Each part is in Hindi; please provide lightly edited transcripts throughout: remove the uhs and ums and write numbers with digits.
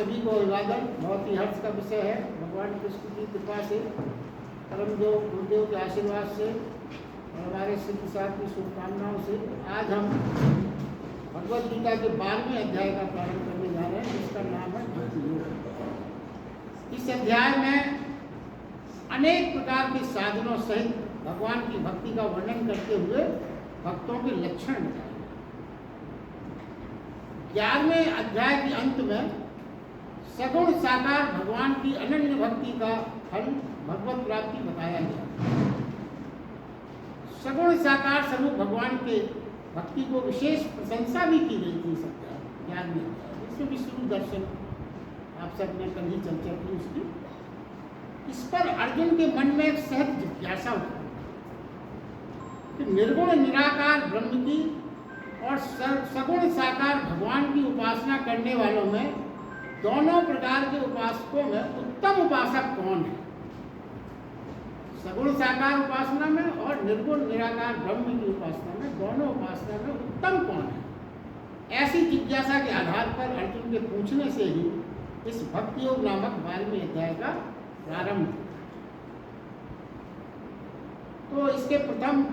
सभी को अभिवादन। बहुत ही हर्ष का विषय है। भगवान कृष्ण की कृपा से, परम जो गुरुदेव के आशीर्वाद से और हमारे सिद्ध साहब की शुभकामनाओं से आज हम भगवद गीता के 12वें अध्याय का प्रारंभ करने जा रहे हैं, जिसका नाम है भक्ति योग। इस अध्याय में अनेक प्रकार के साधनों सहित भगवान की भक्ति का वर्णन करते हुए भक्तों के लक्षण बताए। 11वें अध्याय के अंत में सगुण साकार भगवान की अनन्य भक्ति का फल भगवत प्राप्ति बताया गया। सगुण साकार स्वरूप भगवान के भक्ति को विशेष प्रशंसा भी की गई थी। सब 11वें अध्याय इसमें विष्णु दर्शन आप सबने कल ही चर्चा की उसकी। इस पर अर्जुन के मन में एक सहज जिज्ञासा उठी कि निर्गुण निराकार ब्रह्म की और सगुण साकार भगवान की उपासना करने वालों में दोनों प्रकार के उपासकों में उत्तम उपासक कौन है। सगुण साकार उपासना में और निर्गुण निराकार ब्रह्म की उपासना में, दोनों उपासना में उत्तम कौन है। ऐसी जिज्ञासा के आधार पर अर्जुन के पूछने से ही इस भक्ति योग नामक 12वें अध्याय का प्रारंभ। तो इसके प्रथम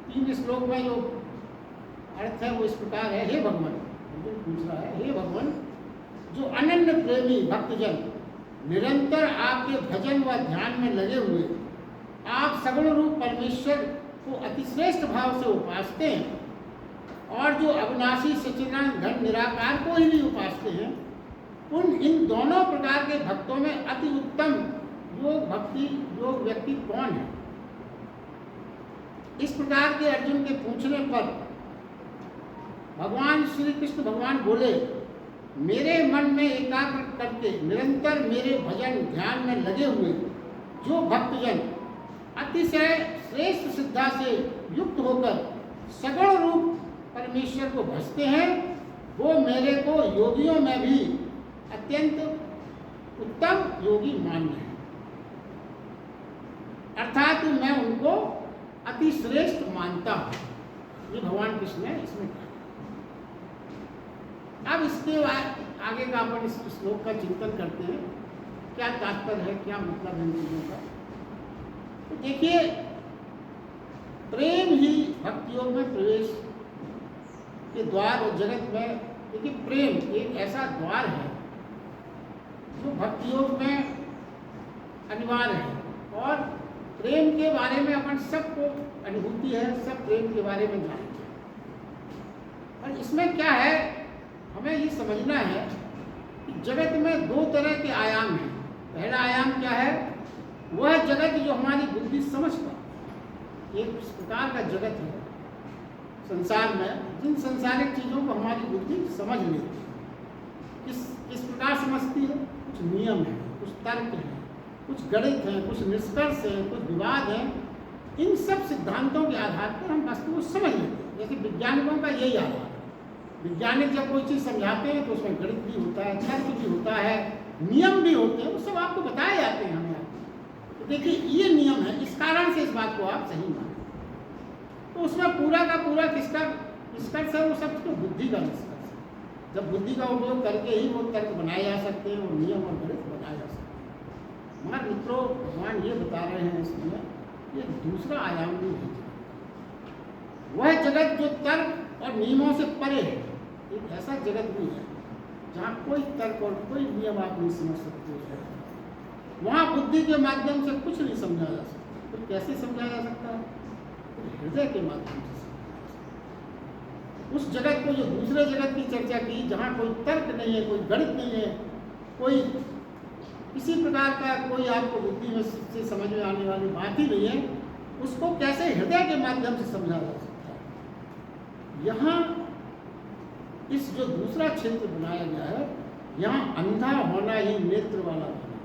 3 श्लोक में जो अर्थ है वो इस प्रकार है। हे भगवान, अर्जुन पूछ रहा है, हे भगवान, जो अनन्य प्रेमी भक्तजन निरंतर आपके भजन व ध्यान में लगे हुए आप सगुण रूप परमेश्वर को अतिश्रेष्ठ भाव से उपासते हैं और जो अविनाशी सच्चिदानंद घन निराकार को ही भी उपासते हैं, उन इन दोनों प्रकार के भक्तों में अति उत्तम योग व्यक्ति कौन है। इस प्रकार के अर्जुन के पूछने पर भगवान श्री कृष्ण भगवान बोले, मेरे मन में एकाग्र करके निरंतर मेरे भजन ध्यान में लगे हुए जो भक्तजन अतिशय श्रेष्ठ श्रद्धा से युक्त होकर सगुण रूप परमेश्वर को भजते हैं, वो मेरे को योगियों में भी अत्यंत उत्तम योगी मान्य है। अर्थात मैं उनको अति श्रेष्ठ मानता हूं। ये भगवान कृष्ण ने इसमें कहा। अब इसके आगे का अपन इस श्लोक का चिंतन करते हैं, क्या तात्पर्य है, क्या मतलब है इन चीजों का। तो देखिए, प्रेम ही भक्ति योग में प्रवेश के द्वार और जगत में, देखिए प्रेम एक ऐसा द्वार है जो भक्ति योग में अनिवार्य है। और प्रेम के बारे में अपन सबको अनुभूति है, सब प्रेम के बारे में जानते हैं। और इसमें क्या है, हमें ये समझना है कि जगत में 2 तरह के आयाम हैं। पहला आयाम क्या है, वह जगत जो हमारी बुद्धि समझता, एक प्रकार का जगत है संसार में, जिन संसारिक चीज़ों को हमारी बुद्धि समझ लेती है। किस प्रकार समझती है, कुछ नियम है, कुछ तर्क है, कुछ गणित है, कुछ निष्कर्ष है, कुछ विवाद है। इन सब सिद्धांतों के आधार पर हम वस्तु को समझ लेते हैं। जैसे वैज्ञानिकों का यही आधार है। वैज्ञानिक जब कोई चीज़ समझाते हैं तो उसमें गणित भी होता है, तर्क भी होता है, नियम भी होते हैं, वो सब आपको बताए जाते हैं हमें। तो देखिए ये नियम है, इस कारण से इस बात को आप सही मानें। तो उसमें पूरा का पूरा किसका निष्कर्ष है, वो सब तो बुद्धि का निष्कर्ष है। जब बुद्धि का उपयोग करके ही वो तर्क बनाए जा सकते हैं, वो नियम और गणित बनाए जा सकते हैं। मगर मित्रों, भगवान ये बता रहे हैं इसमें, ये दूसरा आयाम भी है। वह जगत जो तर्क और नियमों से परे है, एक ऐसा जगत भी है जहाँ कोई तर्क और कोई नियम आप नहीं समझ सकते। वहाँ बुद्धि के माध्यम से कुछ नहीं समझा जा सकता। तो कैसे समझा जा सकता है, हृदय के माध्यम से। उस जगत को, जो दूसरे जगत की चर्चा की, जहाँ कोई तर्क नहीं है, कोई गणित नहीं है, कोई किसी प्रकार का कोई आपको बुद्धि में से समझ में आने वाली बात ही नहीं है, उसको कैसे हृदय के माध्यम से समझा जा सकता है। यहाँ इस जो दूसरा क्षेत्र बनाया गया है, यहाँ अंधा होना ही नेत्र वाला माना।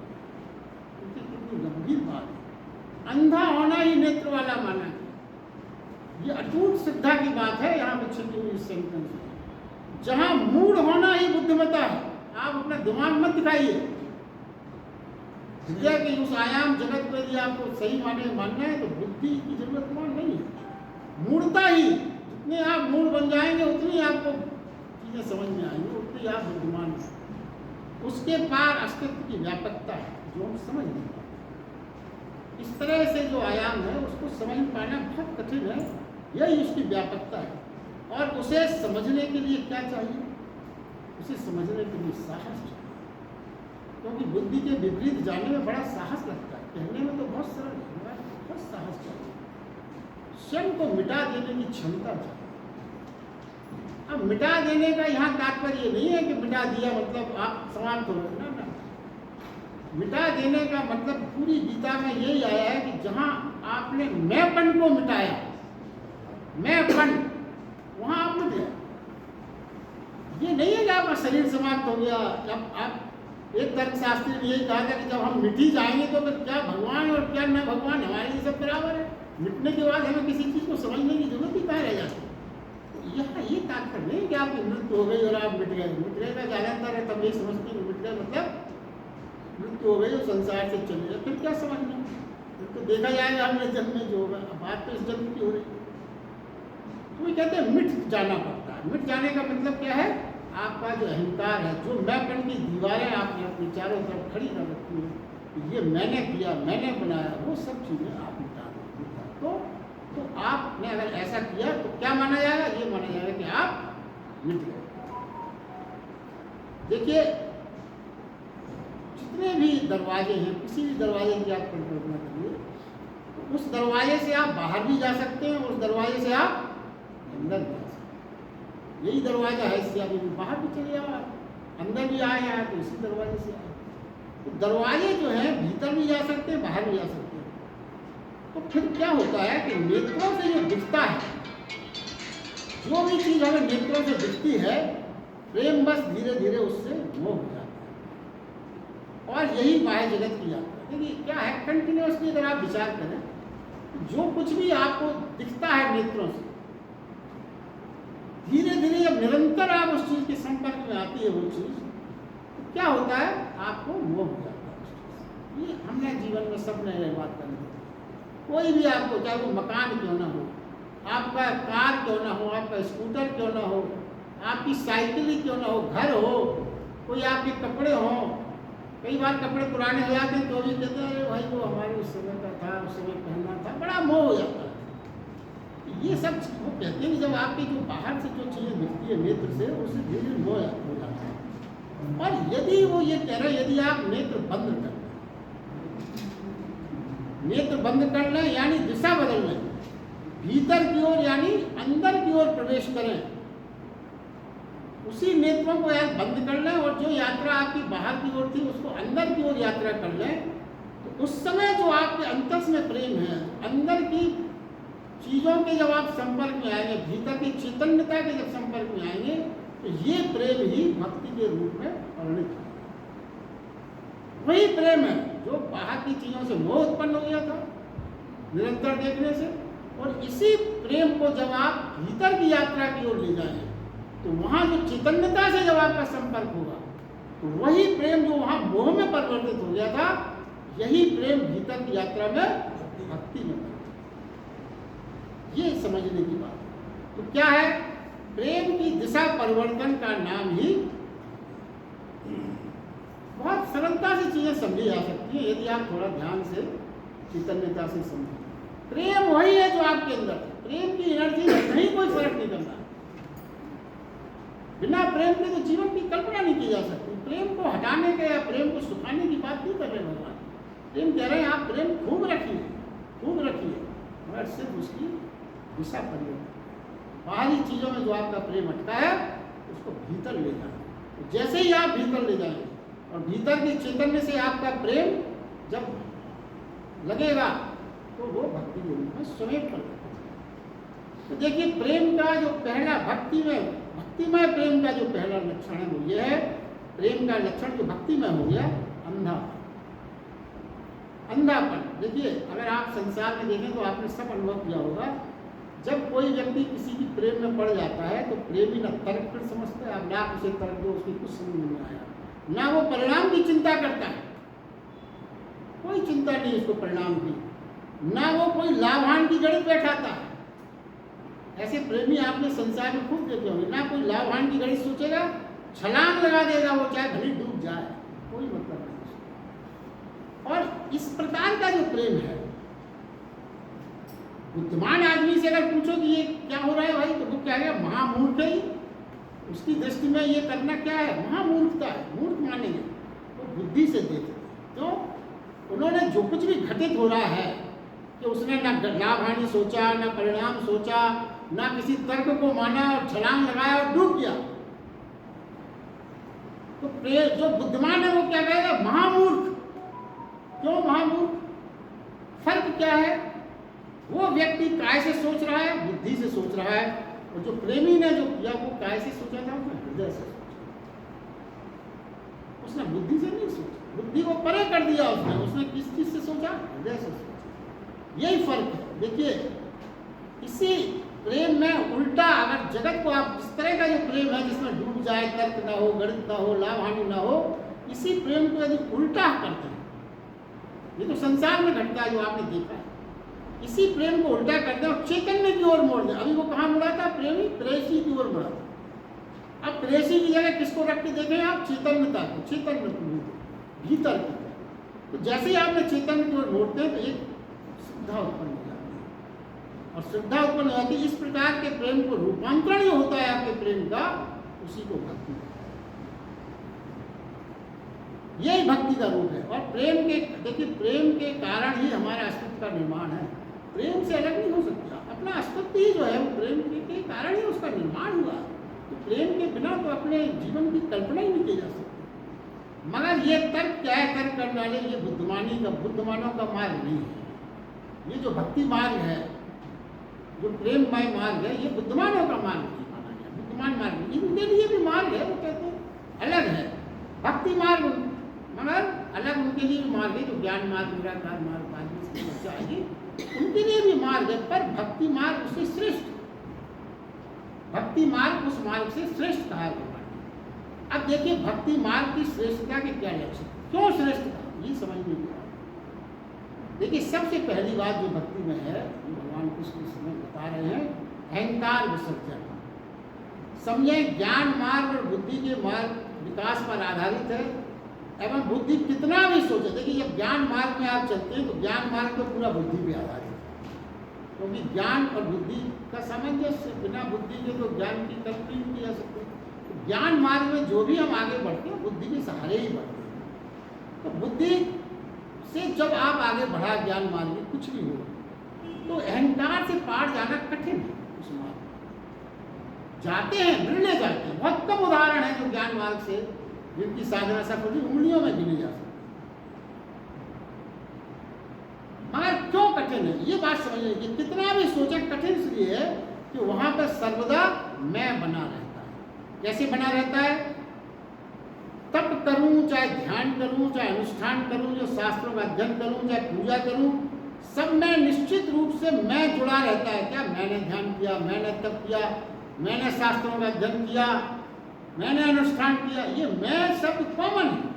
कितनी गंभीर बात है, अंधा होना ही नेत्र वाला माना है। ये अटूट श्रद्धा की बात है यहाँ पे छिपी हुई इस सेंटेंस में। जहाँ मूढ़ होना ही बुद्धिमत्ता है। आप अपना दिमाग मत दिखाइए। हृदय के उस आयाम जगत को यदि आपको सही मानना है तो बुद्धि की जरूरत नहीं है। मूढ़ता ही, जितने आप मूढ़ बन जाएंगे उतनी आपको चीजें समझ में आएंगी, उतनी आप बुद्धिमान हैं। उसके पार अस्तित्व की व्यापकता है जो हम समझ नहीं पाते। इस तरह से जो आयाम है उसको समझ पाना बहुत कठिन है, यही उसकी व्यापकता है। और उसे समझने के लिए क्या चाहिए? उसे समझने के लिए साहस चाहिए, क्योंकि बुद्धि के विपरीत जाने में बड़ा साहस लगता है। कहने में तो बहुत सरल है, बहुत साहस चाहिए, स्वयं को मिटा देने की क्षमता चाहिए। अब मिटा देने का यहाँ तात्पर्य नहीं है कि मिटा दिया मतलब आप समाप्त हो गए, ना। मिटा देने का मतलब पूरी गीता में यही आया है कि जहाँ आपने मैंपन को मिटाया, मैंपन, वहाँ आप मिट गए। ये नहीं है कि आपका शरीर समाप्त हो गया। जब आप एक तर्कशास्त्री ने यही कहा था कि जब हम मिट ही जाएंगे तो फिर क्या भगवान और क्या न भगवान हमारे लिए सब बराबर है। मिटने के बाद हमें किसी चीज़ को समझने की जरूरत ही कहाँ रह जाती है। यहाँ ये तात्पर्य नहीं कि आपकी मृत्यु हो गई और आप मिट गए। मिटने का ज़्यादातर है तब यही समझते हैं मिट गए मतलब मृत्यु हो गई और संसार से चले गए, फिर क्या समझना? फिर तो देखा जाएगा हमने जन्म में जो होगा। अब बात तो इस जन्म की हो रही है, तो ये कहते हैं मिट जाना पड़ता है। मिट जाने का मतलब क्या है? आपका जो अहंकार है, जो मैंपन की दीवारें आपने अपनी चारों तरफ खड़ी कर रखी है, ये मैंने किया, मैंने बनाया, वो सब चीज़ें आप मिटा दो। तो आपने अगर ऐसा किया तो क्या माना जाएगा? ये माना जाएगा कि आप मिट गए। देखिए, जितने भी दरवाजे हैं, किसी भी दरवाजे की आप कल्पना करिए, तो उस दरवाजे से आप बाहर भी जा सकते हैं, उस दरवाजे से आप अंदर भी जा सकते हैं। यही दरवाजा है, इससे आप बाहर भी चले जाओ, आप अंदर भी आए हैं तो इसी दरवाजे से आए। तो दरवाजे जो हैं भीतर भी जा सकते हैं, बाहर भी जा सकते हैं। तो फिर क्या होता है कि नेत्रों से जो दिखता है, जो भी चीज़ हमें नेत्रों से दिखती है, प्रेम बस धीरे धीरे उससे मोह हो जाता है। और यही बाह्य जगत की यात्रा। देखिए क्या है, कंटिन्यूसली अगर आप विचार करें, जो कुछ भी आपको दिखता है नेत्रों से, धीरे धीरे जब निरंतर आप उस चीज़ के संपर्क में आती है वो चीज़, तो क्या होता है? आपको मोह हो जाता है। ये हमने जीवन में सबने ये बात करनी। कोई भी आपको, चाहे वो मकान क्यों ना हो, आपका कार क्यों ना हो, आपका स्कूटर क्यों ना हो, आपकी साइकिल ही क्यों ना हो, घर हो, कोई आपके कपड़े हों, कई बार कपड़े पुराने हो जाते हैं तो भी कहते हैं अरे भाई वो हमारे उस समय का था, उस समय पहनना था, बड़ा मोह हो जाता है। ये सब वो कहते हैं कि जब आपकी जो बाहर से जो चीज़ें दिखती है नेत्र से, उससे धीरे धीरे मोह हो जाता है। और यदि वो ये कह रहे हैं, यदि आप नेत्र बंद कर लें, नेत्र बंद कर लें यानी दिशा बदल लें, भीतर की ओर यानी अंदर की ओर प्रवेश करें, उसी नेत्रों को यार बंद कर लें और जो यात्रा आपकी बाहर की ओर थी उसको अंदर की ओर यात्रा कर लें, तो उस समय जो आपके अंतस में प्रेम है, अंदर की चीज़ों के जब आप संपर्क में आएंगे, भीतर की चैतन्यता के जब संपर्क में आएंगे, तो ये प्रेम ही भक्ति के रूप में परिणित है। वही प्रेम है जो बाहर की चीज़ों से मोह उत्पन्न हो गया था निरंतर देखने से, और इसी प्रेम को जब आप भीतर की यात्रा की ओर ले जाएंगे, तो वहाँ जो चैतन्यता से जब आपका संपर्क होगा, तो वही प्रेम जो वहाँ मोह में परिवर्तित हो गया था, यही प्रेम भीतर की यात्रा में भक्ति में परिवर्तित। ये समझने की बात है। तो क्या है? प्रेम की दिशा परिवर्तन का नाम ही, बहुत सरलता से चीज़ें समझी जा सकती है यदि आप थोड़ा ध्यान से चैतन्यता से समझें। प्रेम वही है जो आपके अंदर है। प्रेम की एनर्जी में कहीं कोई फर्क नहीं करना। बिना प्रेम के तो जीवन की कल्पना नहीं की जा सकती। प्रेम को हटाने के या प्रेम को सुखाने की बात नहीं कर रहे भगवान। प्रेम कह रहे हैं आप प्रेम खूब रखिए, खूब रखिए, मगर सिर्फ उसकी दिशा परिवर्तन। बाहरी चीज़ों में जो आपका प्रेम अटका है उसको भीतर ले जाए। तो जैसे ही आप भीतर ले जाएंगे और भीतर के चैतन्य से आपका प्रेम जब लगेगा, तो वो भक्ति के रूप में स्वयं पर। तो देखिए प्रेम का जो पहला भक्तिमय प्रेम का जो पहला लक्षण है वो ये है। प्रेम का लक्षण जो भक्तिमय हो गया, अंधापन। देखिए अगर आप संसार में देखें तो आपने सब अनुभव किया होगा, जब कोई व्यक्ति किसी की प्रेम में पड़ जाता है तो प्रेमी न तर्क पर समझता है, अब ना उसे तर्क दो उसकी कुछ समझ नहीं आया, ना वो परिणाम की चिंता करता है, कोई चिंता नहीं उसको परिणाम की, ना वो कोई लाभान की गणित बैठाता है। ऐसे प्रेमी आपने संसार में खूब देखे होंगे, ना कोई लाभान की गणित सोचेगा छलांग लगा देगा वो, चाहे भले डूब जाए, कोई मतलब नहीं। और इस प्रकार का जो प्रेम है, बुद्धिमान आदमी से अगर पूछो कि ये क्या हो रहा है भाई, तो वो क्या है, महामूर्ख है। उसकी दृष्टि में ये करना क्या है, महामूर्खता है, मूर्ख मानेंगे। वो बुद्धि से देखते, तो उन्होंने जो कुछ भी घटित हो रहा है कि उसने ना लाभ हानि सोचा, ना परिणाम सोचा, ना किसी तर्क को माना और छलांग लगाया और डूब गया। तो जो बुद्धिमान है वो क्या कहेगा, महामूर्ख। क्यों महामूर्ख? फर्क क्या है? वो व्यक्ति काय से सोच रहा है, बुद्धि से सोच रहा है, और जो प्रेमी ने जो किया वो काय से सोचा था, उसने हृदय से सोचा, उसने बुद्धि से नहीं सोचा, बुद्धि को परे कर दिया उसने किस चीज से सोचा, हृदय से सोचा। यही फर्क है। देखिए, इसी प्रेम में उल्टा, अगर जगत को आप इस तरह का जो प्रेम है जिसमें डूब जाए, तर्क ना हो, गणित ना हो, लाभ हानि ना हो, इसी प्रेम को यदि उल्टा करते हैं, ये तो संसार में घटता है जो आपने देखा है, इसी प्रेम को उल्टा करते हैं और चैतन्य की ओर मोड़ दें। अभी वो कहाँ मुड़ा था, प्रेमी प्रेयसी की ओर मुड़ा था। अब प्रेयसी की जगह किसको रख के देखें आप, चैतन्यता को, चैतन्य को भीतर की। तो जैसे ही आपने चैतन्य की ओर मोड़ते हैं तो एक श्रद्धा उत्पन्न हो जाती है, और श्रद्धा उत्पन्न हो जाती है। इस प्रकार के प्रेम को रूपांतरण जो होता है आपके प्रेम का, उसी को भक्ति, यही भक्ति का रूप है। और प्रेम के, देखिए, प्रेम के कारण ही हमारा अस्तित्व का निर्माण है। प्रेम से अलग नहीं हो सकता। अपना अस्तित्व ही जो है वो प्रेम के कारण ही उसका निर्माण हुआ। तो प्रेम के बिना तो अपने जीवन की कल्पना ही नहीं की जा सकती। मगर ये तर्क क्या है, तर्क करने वाले, ये बुद्धिमानों का मार्ग नहीं है। ये जो भक्ति मार्ग है, जो प्रेममय मार्ग है, ये बुद्धिमानों का मार्ग नहीं माना गया। बुद्धिमान मार्ग इनके लिए भी मार्ग है, वो कहते हैं अलग है। भक्ति मार्ग मगर अलग उनके लिए भी मार्ग है, जो ज्ञान मार्ग, निराकार मार्ग, बाद में इसकी चर्चा आएगी, उनके लिए भी मार्ग है। पर भक्ति मार्ग उससे श्रेष्ठ, भक्ति मार्ग उस मार्ग से श्रेष्ठ कहा गया। अब देखिए, भक्ति मार्ग की श्रेष्ठता के क्या लक्षण, क्यों श्रेष्ठता, ये समझ नहीं आ रहा। देखिए, सबसे पहली बात जो भक्ति में है, जो भगवान कृष्ण इस समय बता रहे हैं, अहंकार विसर्जन। समझे, ज्ञान मार्ग और बुद्धि के मार्ग विकास पर आधारित है, एवं बुद्धि कितना भी सोचे। देखिए, जब ज्ञान मार्ग में आप चलते हैं तो ज्ञान मार्ग तो पूरा बुद्धि पे आधारित है, क्योंकि ज्ञान और बुद्धि का सामंजस्य, बिना बुद्धि के तो ज्ञान की कल्पना नहीं की जा सकती। तो ज्ञान मार्ग में जो भी हम आगे बढ़ते हैं, बुद्धि के सहारे ही बढ़ते हैं। तो बुद्धि से जब आप आगे बढ़ा ज्ञान मार्ग में, कुछ भी हो, तो अहंकार से पार जाना कठिन है। उस मार्ग जाते हैं, निर्णय जाते हैं। बहुत कम उदाहरण है जो ज्ञान मार्ग से, जिनकी साधना सफल उंगलियों में गिने जा सकती। मगर क्यों कठिन है, ये बात समझने की। कितना भी सोचे, कठिन इसलिए है कि वहां पर सर्वदा मैं बना रहता है। कैसे बना रहता है? तप करूं, चाहे ध्यान करूं, चाहे अनुष्ठान करूं, जो शास्त्रों का अध्ययन करूं, चाहे पूजा करूं, सब में निश्चित रूप से मैं जुड़ा रहता है। क्या? मैंने ध्यान किया, मैंने तप किया, मैंने शास्त्रों का अध्ययन किया, मैंने अनुष्ठान किया, ये मैं शब्द कॉमन है।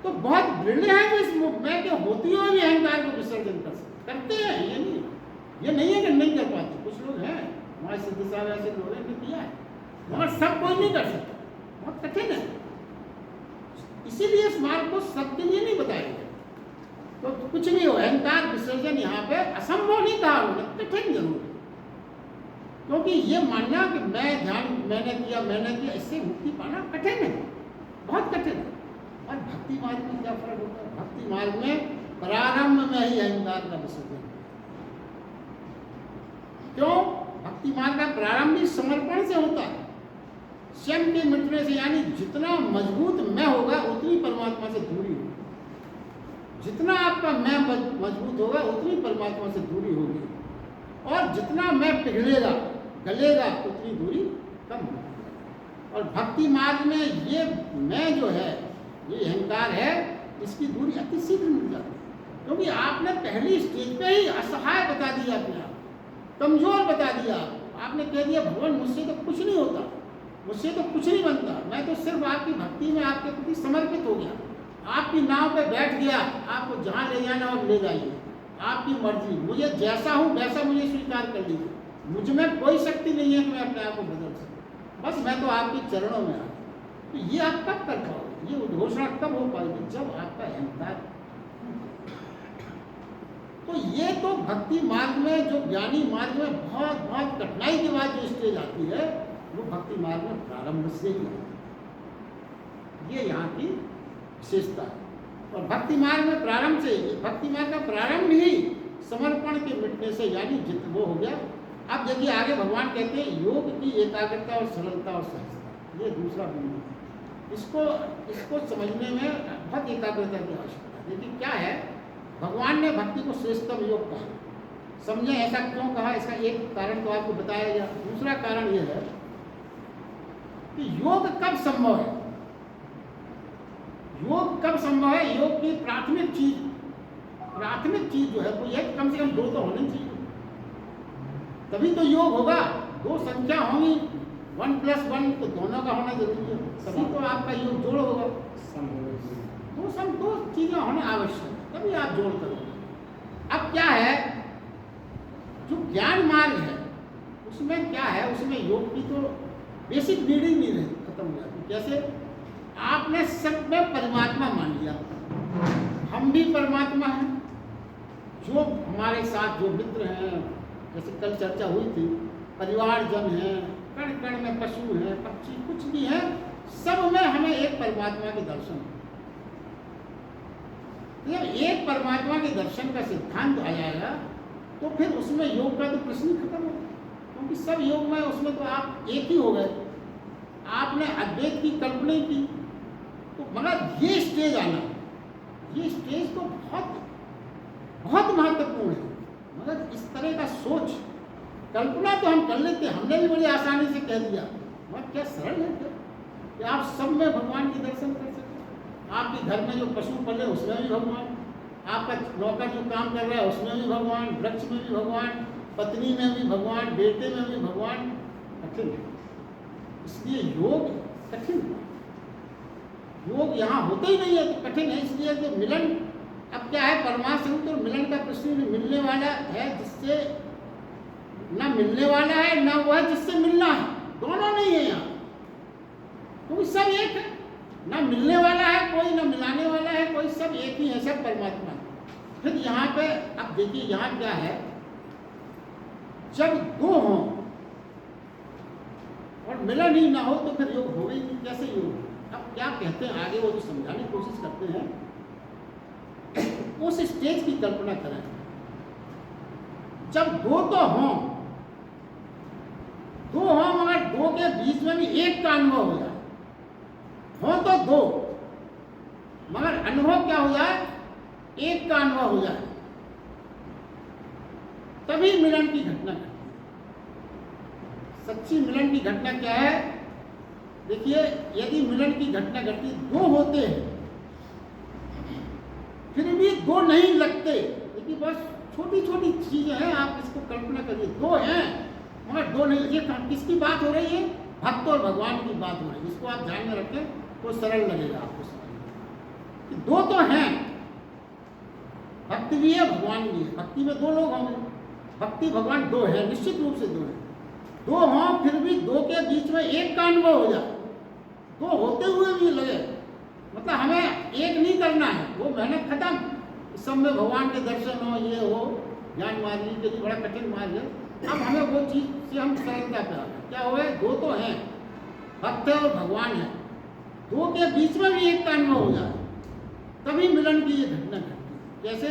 तो बहुत बिरले हैं जो इस मैं के होती हुई भी अहंकार को विसर्जन करते हैं। ये नहीं है कि नहीं कर पाते। कुछ लोग हैं, हमारे सिद्ध साहब ऐसे लोगों ने किया है, मगर सब कोई नहीं कर सकता, बहुत कठिन है। इसीलिए इस मार्ग को सबके लिए नहीं बताया गया। तो कुछ भी हो, अहंकार विसर्जन यहाँ पे असंभव नहीं कहा उन्होंने, कठिन जरूर है। क्योंकि ये मानना कि मैं ध्यान मैंने किया, इससे मुक्ति पाना कठिन है, बहुत कठिन है। और भक्ति मार्ग में क्या फर्क होता है? भक्ति मार्ग में प्रारंभ में ही अहंकार का विसर्जन। क्यों? भक्ति मार्ग का प्रारंभ भी समर्पण से होता है, स्वयं के मिटने से। यानी जितना मजबूत मैं होगा, उतनी परमात्मा से दूरी होगी। जितना आपका मैं मजबूत होगा, उतनी परमात्मा से दूरी होगी। और जितना मैं पिघलेगा, गलेगा, उतनी दूरी कम होगी। और भक्ति मार्ग में ये मैं जो है, ये अहंकार है, इसकी दूरी अति शीघ्र मिल जाती है। क्योंकि आपने पहली स्टेज पे ही असहाय बता दिया, अपने आप कमजोर बता दिया। आपने कह दिया, भगवान मुझसे तो कुछ नहीं होता, मुझसे तो कुछ नहीं बनता, मैं तो सिर्फ आपकी भक्ति में आपके प्रति समर्पित हो गया, आपकी नाव पे बैठ गया, आपको जहाँ ले जाना हो ले जाइए, आपकी मर्जी, मुझे जैसा हूँ वैसा मुझे स्वीकार कर लीजिए, मुझ में कोई शक्ति नहीं है कि मैं अपने आप को बदल सकूँ। बस मैं तो आपके चरणों में आ। तो ये आप कब कर पाओगे? ये उद्घोषणा कब हो पाएगी? जब आपका अहंकार। तो ये तो भक्ति मार्ग में, जो ज्ञानी मार्ग में बहुत बहुत कठिनाई के बाद जो स्टेज आती है, वो भक्ति मार्ग में प्रारंभ से ही आती है। ये यहाँ की विशेषता है। और भक्ति मार्ग में प्रारंभ से, भक्ति मार्ग का प्रारंभ ही समर्पण के मिटने से, यानी जित वो हो गया। अब देखिए आगे भगवान कहते हैं योग की एकाग्रता और सरलता और सहजता, ये दूसरा बिंदु है। इसको समझने में बहुत एकाग्रता की आवश्यकता है। देखिए क्या है, भगवान ने भक्ति को श्रेष्ठतम योग कहा। समझे ऐसा क्यों कहा? इसका एक कारण तो आपको बताया गया। दूसरा कारण यह है कि योग कब संभव है। योग कब संभव है? योग की प्राथमिक चीज जो है वो ये कम से कम 2 तो होनी चाहिए, तभी तो योग होगा। 2 संख्या होंगी, 1 + 1 तो दोनों का होना जरूरी है, तभी तो आपका योग जोड़ होगा। 2 चीजें होना आवश्यक है, तभी आप जोड़ करोगे। अब क्या है, जो ज्ञान मार्ग है उसमें क्या है, उसमें योग की तो बेसिक नीड ही नहीं खत्म हो जाती। कैसे? आपने सब में परमात्मा मान लिया। हम भी परमात्मा हैं, जो हमारे साथ जो मित्र हैं, जैसे कल चर्चा हुई थी, परिवारजन हैं, कण कण में पशु हैं, पक्षी कुछ भी हैं, सब में हमें एक परमात्मा के दर्शन है। जब एक परमात्मा के दर्शन का सिद्धांत आ जाएगा तो फिर उसमें योग का तो प्रश्न ही खत्म होगा, क्योंकि सब योग में उसमें तो आप एक ही हो गए। आपने अद्वैत की कल्पना की, तो मगर ये स्टेज आना, ये स्टेज तो बहुत बहुत महत्वपूर्ण है। मगर इस तरह का सोच, कल्पना तो हम कर लेते हैं, हमने भी बड़ी आसानी से कह दिया, मगर क्या सरल है क्या कि आप सब में भगवान के दर्शन कर सकें? आपके घर में जो पशु पले उसमें भी भगवान, आपका नौकर जो काम कर रहा है उसमें भी भगवान, वृक्ष में भी भगवान, पत्नी में भी भगवान, बेटे में भी भगवान। कठिन है, इसलिए योग कठिन है। योग यहाँ होता ही नहीं है तो कठिन है। इसलिए जो मिलन, अब क्या है, परमात्मा से तो मिलन का प्रश्न मिलने वाला है, जिससे ना मिलने वाला है ना वह जिससे मिलना है, दोनों नहीं है यहाँ, क्योंकि सब एक है। ना मिलने वाला है कोई, ना मिलाने वाला है कोई, सब एक ही है, सब परमात्मा है। फिर यहाँ पे अब देखिए यहाँ क्या है, जब 2 हों और मिलन ही ना हो तो फिर योग होगा ही नहीं। कैसे योग? अब क्या कहते हैं आगे, वो जो समझाने की कोशिश करते हैं, उस स्टेज की कल्पना करें जब 2 तो हों, 2 हों मगर 2 के बीच में भी एक का अनुभव हो जाए। हो तो 2 मगर अनुभव क्या हो जाए, एक का अनुभव हो जाए, तभी मिलन की घटना घटती है। सच्ची मिलन की घटना क्या है? देखिए, यदि मिलन की घटना घटती, 2 होते हैं फिर भी 2 नहीं लगते, लेकिन बस छोटी छोटी चीजें हैं, आप इसको कल्पना करिए। 2 हैं मगर 2 नहीं। ये किसकी बात हो रही है? भक्त और भगवान की बात हो रही है। इसको आप ध्यान में रखें तो सरल लगेगा आपको समझना कि 2 तो हैं, भक्ति भी है भगवान भी है। भक्ति में 2 लोग होंगे, भक्ति भगवान 2 है, निश्चित रूप से 2 है। 2 हों फिर भी 2 के बीच में एक का अनुभव हो जाए, 2 होते हुए भी लगे, मतलब हमें एक नहीं करना है, वो मेहनत खत्म। सब में भगवान के दर्शन हो, ये हो, ज्ञान मार्ग के लिए बड़ा कठिन मार्ग है। अब हमें वो चीज से हम सरलता पे आ गए। क्या हो गए? 2 तो हैं, भक्त है और भगवान है, 2 के बीच में भी एक का अनुभव हो जाए, तभी मिलन की ये घटना घटती है। कैसे?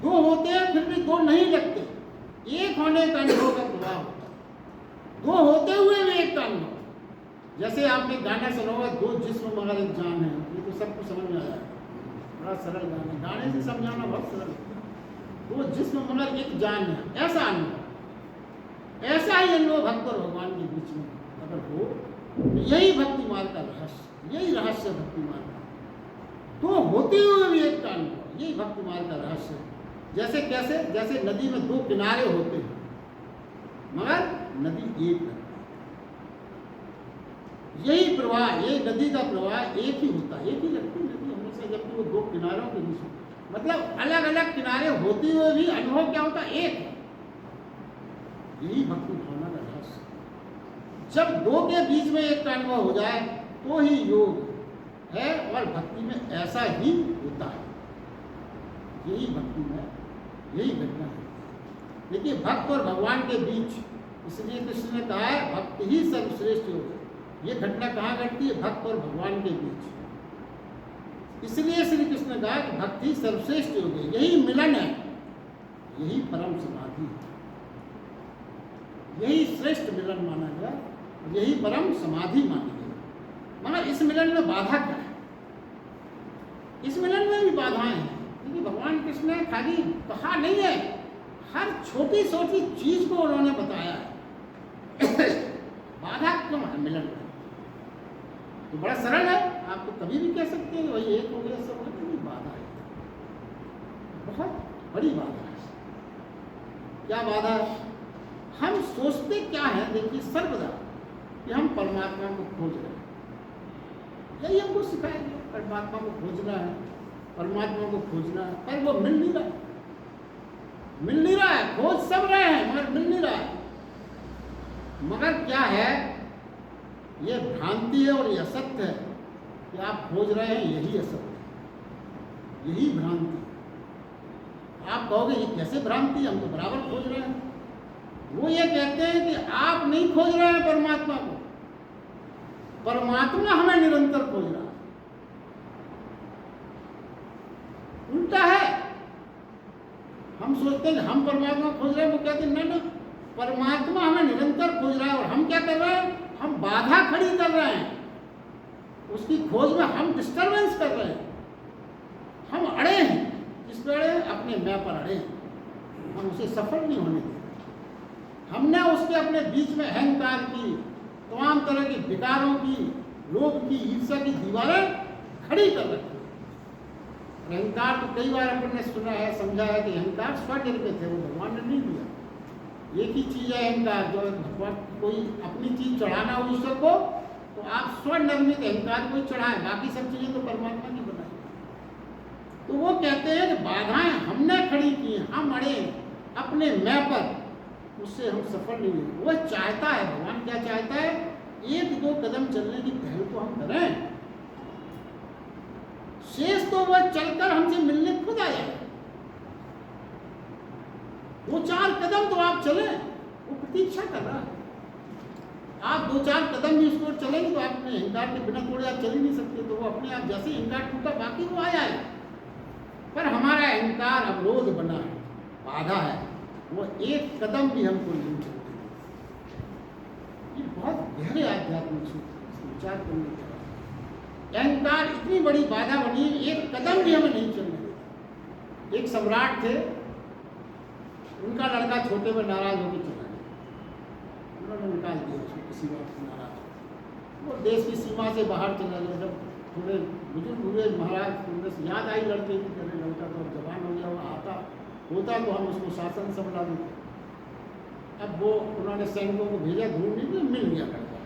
2 होते हैं फिर भी 2 नहीं लगते, एक होने का अनुभव का प्रभाव होता है, 2 होते हुए भी एक का अनुभव। जैसे आपने गाना सुना होगा, 2 जिस्म मगर एक जान है, ये तो सबको समझ में आया, बड़ा सरल गाना, गाने से समझाना बहुत सरल है। 2 जिस्म मगर एक जान है, ऐसा अनुभव, ऐसा ही अनुभव भक्त और भगवान के बीच में अगर हो, यही भक्ति मार्ग का रहस्य, यही रहस्य भक्ति मार्ग का। 2 होते हुए भी एक का अनुभव, यही भक्ति मार्ग का रहस्य है। जैसे कैसे? जैसे नदी में 2 किनारे होते हैं मगर नदी एक है, यही प्रवाह, ये नदी का प्रवाह एक ही होता है, एक ही लगती है नदी हमेशा, जबकि वो 2 किनारों के बीच में, मतलब अलग अलग किनारे होते हुए भी अनुभव क्या होता है? एक। यही भक्ति भावना का रहस्य। जब दो के बीच में एक का अनुभव हो जाए तो ही योग है, और भक्ति में ऐसा ही होता है। यही भक्ति में यही घटना है। देखिए, भक्त और भगवान के बीच, इसलिए कृष्ण ने कहा है भक्ति ही सर्वश्रेष्ठ योग है। ये घटना कहाँ घटती है? भक्त और भगवान के बीच। इसलिए श्री कृष्ण ने कहा कि भक्ति सर्वश्रेष्ठ योग है, यही मिलन है, यही परम समाधि है, यही श्रेष्ठ मिलन माना गया, यही परम समाधि मानी गई। मगर इस मिलन में बाधा क्या है? इस मिलन में भी बाधाएं हैं, क्योंकि भगवान कृष्ण ने खाली कहा नहीं है, हर छोटी छोटी चीज को उन्होंने बताया है। बाधा क्यों है मिलन में? तो बड़ा सरल है, आप तो कभी भी कह सकते हैं वही एक हो गया सब हो गया, बाधा है, बहुत बड़ी बाधा है। क्या बाधा है? हम सोचते क्या है, देखिए सर्वदा कि हम परमात्मा को खोज रहे हैं, यही हमको सिखाएंगे, परमात्मा को खोजना है, परमात्मा को खोजना है, पर वो मिल नहीं रहा है, मिल नहीं रहा है। खोज सब रहे हैं मगर मिल नहीं रहा है। मगर क्या है, ये भ्रांति है और ये असत्य है कि आप खोज रहे हैं, यही असत्य है, यही भ्रांति। आप कहोगे ये कैसे भ्रांति, हम तो बराबर खोज रहे हैं। वो ये कहते हैं कि आप नहीं खोज रहे हैं परमात्मा को, परमात्मा हमें निरंतर खोज रहा है। उल्टा है, हम सोचते हैं कि हम परमात्मा खोज रहे हैं, वो कहते हैं नहीं, परमात्मा हमें निरंतर खोज रहा है, और हम क्या कर रहे हैं? हम बाधा खड़ी कर रहे हैं, उसकी खोज में हम डिस्टरबेंस कर रहे हैं, हम अड़े हैं। किस पे अड़े हैं? अपने मैं पर अड़े हैं, हम उसे सफल नहीं होने दें। हमने उसके अपने बीच में अहंकार की, तमाम तरह के विकारों की, लोभ की, ईर्ष्या की दीवारें खड़ी कर रखी। अहंकार तो कई बार अपन ने सुना है, समझा है कि अहंकार स्वनिर्मित है, वो भगवान ने नहीं दिया। एक ही चीज है अहंकार, जो भगवान कोई अपनी चीज चढ़ाना हो ईश्वर को, तो आप स्वनिर्मित अहंकार को ही चढ़ाएं, बाकी सब चीजें तो परमात्मा की बनाई। तो वो कहते हैं कि बाधाएं हमने खड़ी की हैं, हम अड़े अपने मैं पर, उससे हम सफल नहीं हुए। वो चाहता है, भगवान क्या चाहता है? एक दो कदम चलने की पहल तो हम करें, शेष तो वह चलकर हमसे मिलने खुद आ जाए। दो चार कदम तो आप चले, वो प्रतीक्षा कर रहा है। आप दो चार कदम भी उसको चलेंगे तो आप अपने अहंकार के बिना तोड़े आप चल ही नहीं सकते, तो वो अपने आप जैसे अहंकार टूटा बाकी वो आ जाए। पर हमारा अहंकार अवरोध बना है, बाधा है, वो एक कदम भी हमको नहीं चलते। ये बहुत गहरे आध्यात्मिक विचार करने का। अहंकार इतनी बड़ी बाधा बनी, एक कदम भी हमें नहीं चलने देता। एक सम्राट थे, उनका लड़का छोटे में नाराज होकर चला गया, उन्होंने निकाल दिया उसको किसी बात से नाराज। वो देश की सीमा से बाहर चला गया। जब थोड़े बुजुर्ग हुए महाराज, उनसे याद आई लड़के की, मेरे लड़का तो अब जवान हो गया, वो आता होता तो हम उसको शासन संभला देते। अब वो उन्होंने सैनिकों को भेजा ढूंढने के लिए, मिल गया लड़का।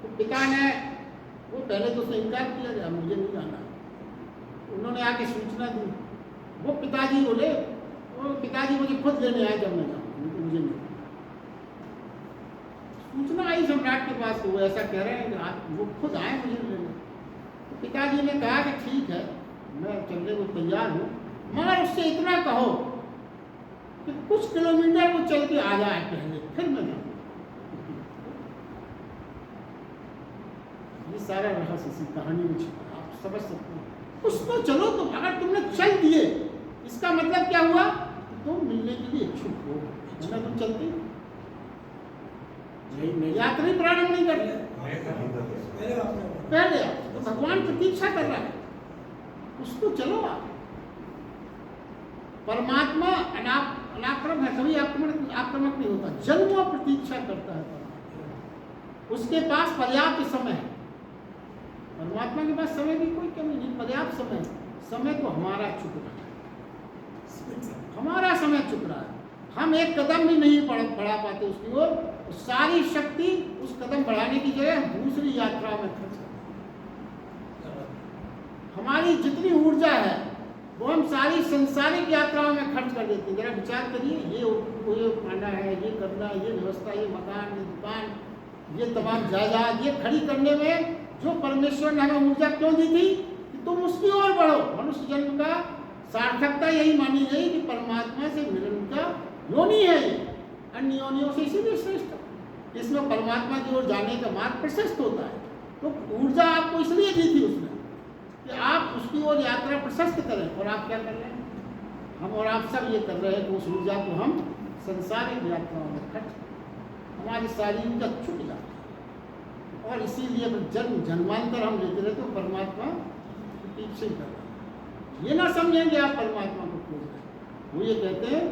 तो पिता ने, वो पहले तो उसने इनकार किया, मुझे नहीं जाना। उन्होंने आके सूचना दी, वो पिताजी बोले, वो पिताजी मुझे खुद लेने आए जब मैं जाऊँ, मुझे नहीं। सूचना आई सम्राट के पास, तो वो ऐसा कह रहे हैं कि आप, वो खुद आए मुझे लेने। तो पिताजी ने कहा कि ठीक है, मैं चलने को तैयार हूँ, मगर उससे इतना कहो कि कुछ किलोमीटर वो चल के आ जाए पहले, फिर मैं जाऊँ। ये सारा रहस्य इसी कहानी में छिपा, आप समझ सकते हैं। उसको चलो, तो अगर तुमने चल दिए, इसका मतलब क्या हुआ? तुम मिलने के लिए इच्छुक हो, वरना तुम चलते यात्री प्रारंभ नहीं करते पहले। तो भगवान प्रतीक्षा कर रहा है, उसको चलो आप। परमात्मा अनाक्रम है, कभी आक्रमक नहीं होता, जन्मों प्रतीक्षा करता है परमात्मा। उसके पास पर्याप्त समय है, परमात्मा के पास समय की कोई कमी नहीं, पर्याप्त समय। समय तो हमारा चुक रहा है, हमारा समय चुक रहा है। हम एक कदम भी नहीं बढ़ा पाते उसकी ओर, सारी शक्ति उस कदम बढ़ाने की जगह दूसरी यात्रा में खर्च करते हैं। हमारी जितनी ऊर्जा है वो हम सारी संसारिक यात्राओं में खर्च कर देते हैं। जरा विचार करिए, ये खाना है, ये करना, ये व्यवस्था, ये मकान, ये दुकान, ये तमाम जायदाद ये खड़ी करने में जो परमेश्वर ने हमें ऊर्जा क्यों दी थी कि तुम उसकी ओर बढ़ो। मनुष्य जन्म का सार्थकता यही मानी गई कि परमात्मा से मिलन का योनि है ये, अन्य योनियों से इसीलिए श्रेष्ठ। इसमें परमात्मा की ओर जाने का मार्ग प्रशस्त होता है। तो ऊर्जा आपको इसलिए दी थी उसने कि आप उसकी ओर यात्रा प्रशस्त करें। और आप क्या कर रहे हैं? हम और आप सब ये कर रहे हैं कि उस ऊर्जा को हम संसारिक यात्राओं में खर्च, हमारी सारी ऊर्जा छूट जाती है। और इसीलिए जन्म जन्मांतर हम लेते रहते तो परमात्मा पीछे कर रहे हैं। ये ना समझें कि आप परमात्मा को खोज रहे हैं। वो ये कहते हैं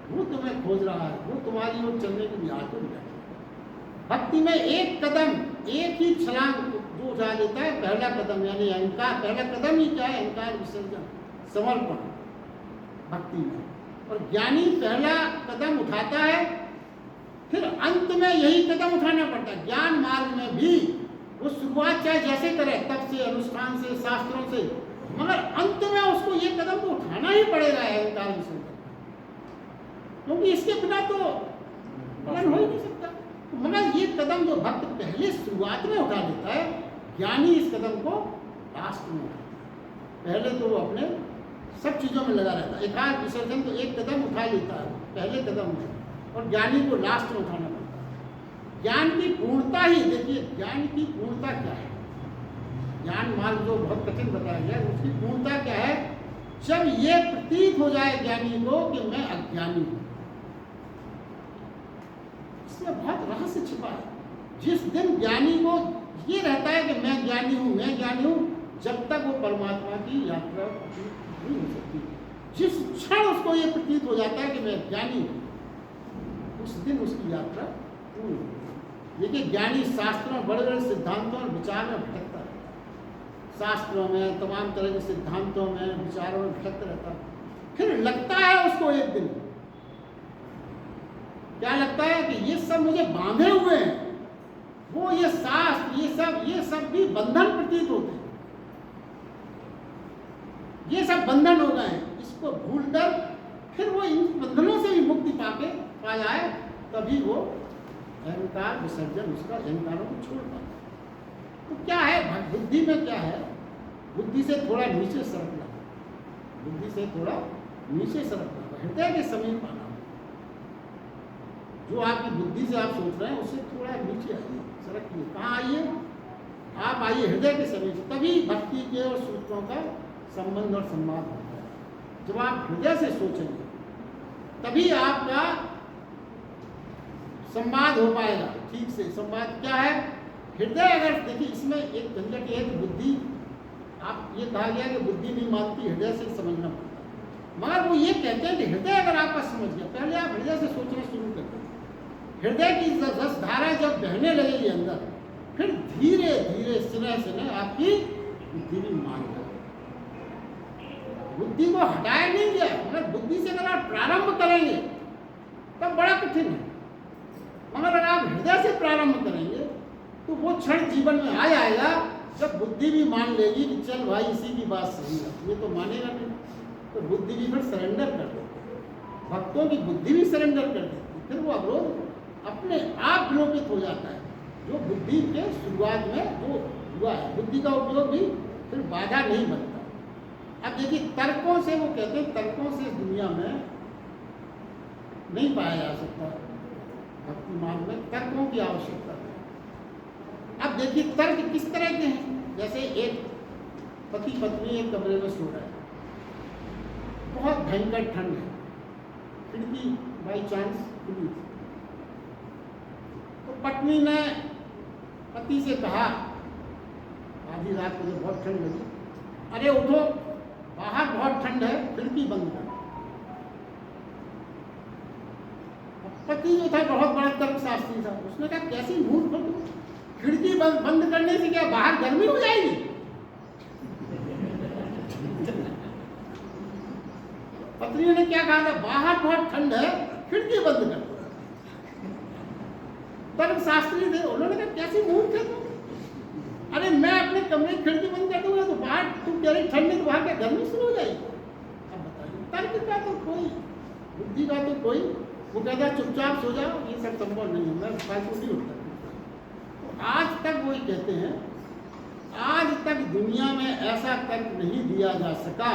वो तुम्हें खोज रहा है, वो तुम्हारी ओर चलने के लिए आतुर है। भक्ति में एक कदम, एक ही छलांग जो उठा देता है, पहला कदम यानी अहंकार। पहला कदम ही क्या है? अहंकार विसर्जन, समर्पण भक्ति में। और ज्ञानी पहला कदम उठाता है, फिर अंत में यही कदम उठाना पड़ता है। ज्ञान मार्ग में भी वो शुरुआत चाहे जैसे करे, तब से, अनुष्ठान से, शास्त्रों से, मगर अंत में उसको ये कदम तो उठाना ही पड़ेगा अहंकार विसर्जन, क्योंकि इसके बिना तो फलन हो ही नहीं सकता। मगर ये कदम जो भक्त पहले शुरुआत में उठा लेता है, ज्ञानी इस कदम को लास्ट में उठाता है। पहले तो वो अपने सब चीज़ों में लगा रहता है। एकांत विसर्जन तो एक कदम उठा लेता है पहले कदम में, और ज्ञानी को लास्ट में उठाना पड़ता है। ज्ञान की पूर्णता ही, देखिए ज्ञान की पूर्णता क्या है? ज्ञान मार्ग जो बहुत कठिन बताया गया, उसकी पूर्णता क्या है? जब ये प्रतीत हो जाए ज्ञानी को कि मैं अज्ञानी हूँ। इसमें बहुत रहस्य छिपा है। जिस दिन ज्ञानी को ये रहता है कि मैं ज्ञानी हूँ, मैं ज्ञानी हूँ, जब तक वो परमात्मा की यात्रा नहीं हो सकती। जिस क्षण उसको ये प्रतीत हो जाता है कि मैं ज्ञानी हूँ, उस दिन उसकी यात्रा पूरी होती है। देखिए ज्ञानी शास्त्रों, बड़े बड़े सिद्धांतों और विचार में भटकता है। शास्त्रों में, तमाम तरह के सिद्धांतों में, विचारों में भटकता रहता है। फिर लगता है उसको एक दिन, क्या लगता है कि ये सब मुझे बांधे हुए हैं, वो ये शास्त्र, ये सब भी बंधन प्रतीत होते हैं, ये सब बंधन हो गए हैं। इसको भूलकर फिर वो इन बंधनों से भी मुक्ति पा जाए, तभी वो अहंकार विसर्जन, उसका अहंकारों को छोड़ पाता है। तो क्या है बुद्धि में? क्या है? बुद्धि से थोड़ा नीचे सरकना, बुद्धि से थोड़ा नीचे सरकना, हृदय के समीप आना। जो आपकी बुद्धि से आप सोच रहे हैं उससे थोड़ा नीचे आइए, सरकिए। कहाँ आइए? आप आइए हृदय के समीप। तभी भक्ति के और सूत्रों का संबंध और संवाद होता है। जब आप हृदय से सोचेंगे तभी आपका संवाद हो पाएगा ठीक से। संवाद क्या है? हृदय, अगर देखिए इसमें एक झंझट ये है कि बुद्धि, आप ये कहा गया कि बुद्धि नहीं मानती, हृदय से समझना पड़ता है। मगर वो ये कहते हैं कि हृदय अगर आपका समझ गया, पहले आप हृदय से सोचना शुरू करते हैं। हृदय की रस धारा जब बहने लगेगी अंदर, फिर धीरे धीरे सिने आपकी बुद्धि भी मान जाए। बुद्धि को हटाया नहीं गया, मगर बुद्धि से अगर आप प्रारंभ करेंगे तब बड़ा कठिन है। मगर अगर आप हृदय से प्रारंभ करेंगे तो वो क्षण जीवन में आ जाएगा जब बुद्धि भी मान लेगी कि चल भाई इसी की बात सही है। ये तो मानेगा नहीं, तो बुद्धि भी फिर सरेंडर कर देती। भक्तों की बुद्धि भी सरेंडर कर देती, फिर वो अवरोध अपने आप विलोपित हो जाता है। जो बुद्धि के शुरुआत में जो हुआ है, बुद्धि का उपयोग भी फिर बाधा नहीं बनता। अब देखिए तर्कों से, वो कहते हैं तर्कों से इस दुनिया में नहीं पाया जा सकता। भक्ति मार्ग में तर्कों की आवश्यकता है। अब देखिए तर्क किस तरह के हैं? जैसे एक पति पत्नी एक कमरे में सो रहे हैं, बहुत भयंकर ठंड है, खिड़की बाई चांस खुली थी, तो पत्नी ने पति से कहा आधी रात को जब बहुत ठंड लगी, अरे उठो, बाहर बहुत ठंड है, खिड़की बंद कर। पति जो था बहुत बड़ा तर्कशास्त्री था, उसने कहा कैसी मूर्ख हो तुम, खिड़की बंद करने से क्या बाहर गर्मी हो जाएगी? पत्नी ने क्या कहा था, बाहर बहुत ठंड है, खिड़की बंद कर। तर्कशास्त्री थे, उन्होंने कहा कैसी मूर्ख है तुम, अरे मैं अपने कमरे की खिड़की बंद कर दूंगा तो बाहर तुम कह रही ठंड में, तो बाहर क्या गर्मी शुरू हो जाएगी? अब बताइए, तर्क का तो कोई, बुद्धि का तो कोई वो कहता है चुपचाप सो जाओ, ये सब संभव नहीं है, मैं फालतू नहीं उठता। तो आज तक वही कहते हैं, आज तक दुनिया में ऐसा तर्क नहीं दिया जा सका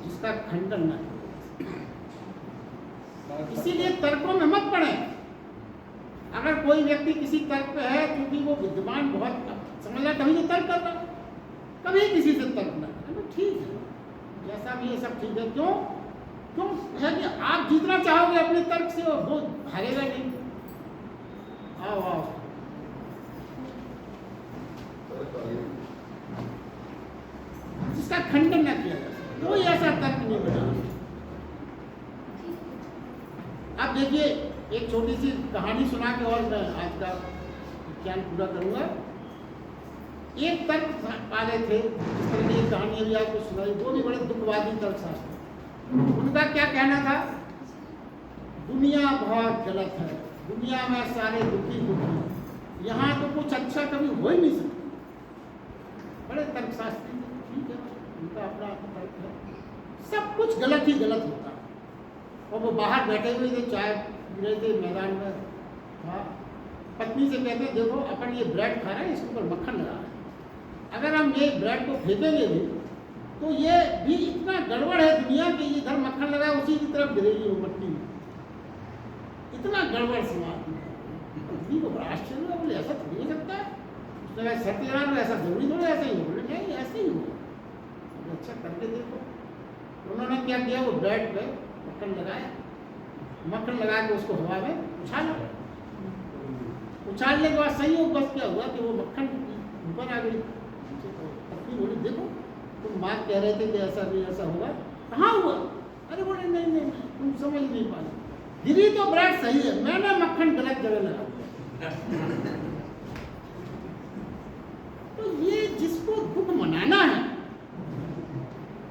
जिसका खंडन न हो। इसीलिए तर्कों में मत पड़े। अगर कोई व्यक्ति किसी तर्क पे है क्योंकि वो विद्वान बहुत समझना, तभी तो तर्क कर रहा है, कभी किसी से तर्क न करें। ठीक है, जैसा भी ये सब ठीक है। क्यों क्यों है कि आप जीतना चाहोगे अपने तर्क से, वो हारेगा नहीं। आओ आओ, जिसका खंडन न किया जा सके, कोई ऐसा तर्क नहीं बना। अब देखिए, एक छोटी सी कहानी सुना के और मैं आज का व्याख्यान पूरा करूंगा। एक तर्क वाले थे, जिस तरह की एक कहानी अभी आपको सुनाई, वो भी बड़े दुखवादी तर्कशास्त्री। उनका क्या कहना था, दुनिया बहुत गलत है, दुनिया में सारे दुखी दुखी, यहाँ तो कुछ अच्छा कभी हो ही नहीं सकता। बड़े तर्कशास्त्री थे, ठीक है, उनका अपना तर्क है, सब कुछ गलत ही गलत होता है। और वो बाहर बैठे हुए थे, चाय पी रहे थे मैदान में, हाँ, पत्नी से कहते हैं देखो अपन ये ब्रेड खा रहे हैं, इसके ऊपर मक्खन लगा है, अगर हम ये ब्रेड को फेंकेंगे भी तो ये भी इतना गड़बड़ है दुनिया के, इधर मक्खन लगा है उसी की तरफ गिरेगी वो मट्टी में, इतना गड़बड़ समाज में। पत्नी को बड़ा आश्चर्य हुआ, बोले ऐसा थोड़ी हो सकता है। उसने कहा सत्यनारायण ऐसा जरूरी थोड़ा ऐसा ही हो, बोले नहीं ऐसे ही हो। अच्छा करके देखो। उन्होंने क्या किया, वो ब्रेड पे मक्खन लगाया, मक्खन लगा के उसको हवा में उछाला। उछालने के बाद संयोग बस क्या हुआ कि वो मक्खन ऊपर आ गई। पत्नी बोली देखो तुम माँ कह रहे थे कि ऐसा नहीं ऐसा होगा, कहाँ हुआ? अरे बोले नहीं नहीं नहीं, तुम समझ नहीं पा रहे, गिरी तो ब्रेड सही है, मैंने मक्खन गलत जगह लगा दिया। तो ये जिसको दुख मनाना है,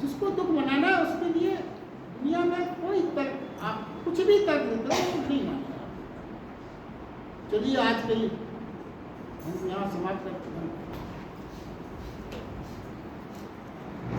जिसको दुख मनाना है, उसके लिए दुनिया में कोई तर्क, आप कुछ भी तर्क देते हो नहीं मानेगा। चलिए आज के लिए हम यहाँ समाप्त करते हैं।